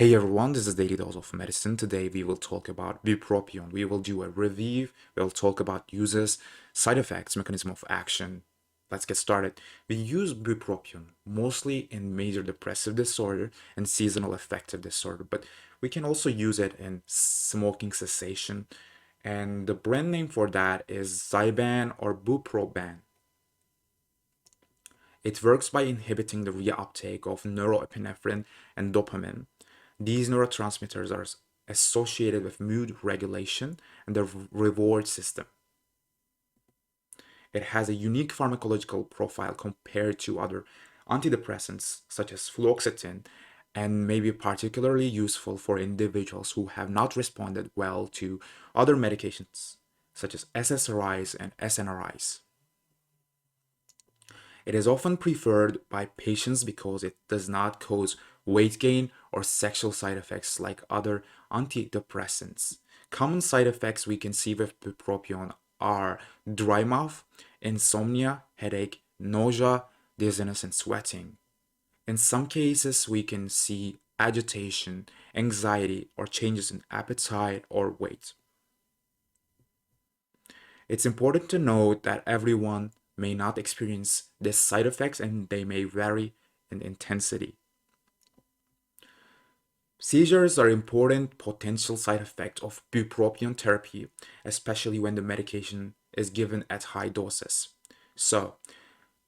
Hey everyone, this is Daily Dose of Medicine. Today we will talk about bupropion. We will do a review. We'll talk about uses, side effects, mechanism of action. Let's get started. We use bupropion mostly in major depressive disorder and seasonal affective disorder, but we can also use it in smoking cessation. And the brand name for that is Zyban or Bupropion. It works by inhibiting the reuptake of norepinephrine and dopamine. These neurotransmitters are associated with mood regulation and the reward system. It has a unique pharmacological profile compared to other antidepressants such as fluoxetine and may be particularly useful for individuals who have not responded well to other medications such as SSRIs and SNRIs. It is often preferred by patients because it does not cause weight gain or sexual side effects like other antidepressants. Common side effects we can see with bupropion are dry mouth, insomnia, headache, nausea, dizziness, and sweating. In some cases, we can see agitation, anxiety, or changes in appetite or weight. It's important to note that everyone may not experience these side effects and they may vary in intensity. Seizures are important potential side effect of bupropion therapy, especially when the medication is given at high doses. So,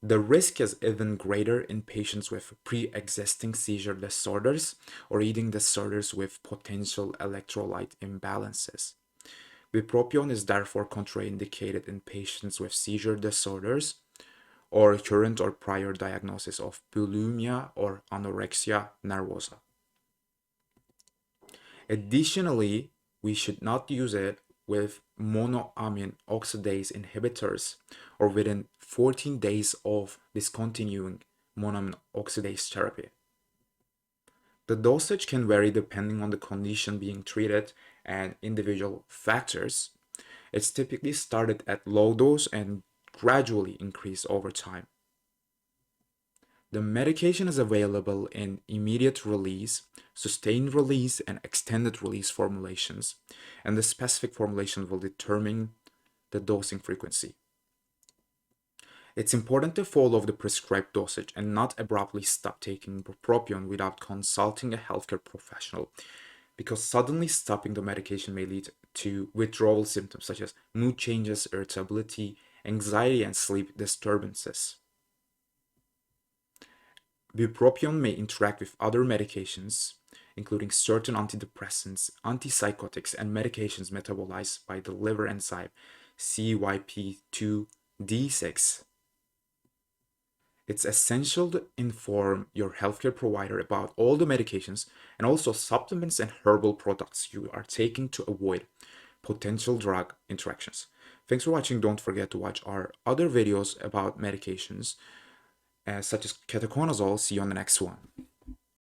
the risk is even greater in patients with pre-existing seizure disorders or eating disorders with potential electrolyte imbalances. Bupropion is therefore contraindicated in patients with seizure disorders or current or prior diagnosis of bulimia or anorexia nervosa. Additionally, we should not use it with monoamine oxidase inhibitors or within 14 days of discontinuing monoamine oxidase therapy. The dosage can vary depending on the condition being treated and individual factors. It's typically started at low dose and gradually increased over time. The medication is available in immediate release, sustained release, and extended release formulations, and the specific formulation will determine the dosing frequency. It's important to follow the prescribed dosage and not abruptly stop taking bupropion without consulting a healthcare professional, because suddenly stopping the medication may lead to withdrawal symptoms such as mood changes, irritability, anxiety, and sleep disturbances. Bupropion may interact with other medications, including certain antidepressants, antipsychotics, and medications metabolized by the liver enzyme CYP2D6. It's essential to inform your healthcare provider about all the medications and also supplements and herbal products you are taking to avoid potential drug interactions. Thanks for watching. Don't forget to watch our other videos about medications such as ketoconazole. See you on the next one.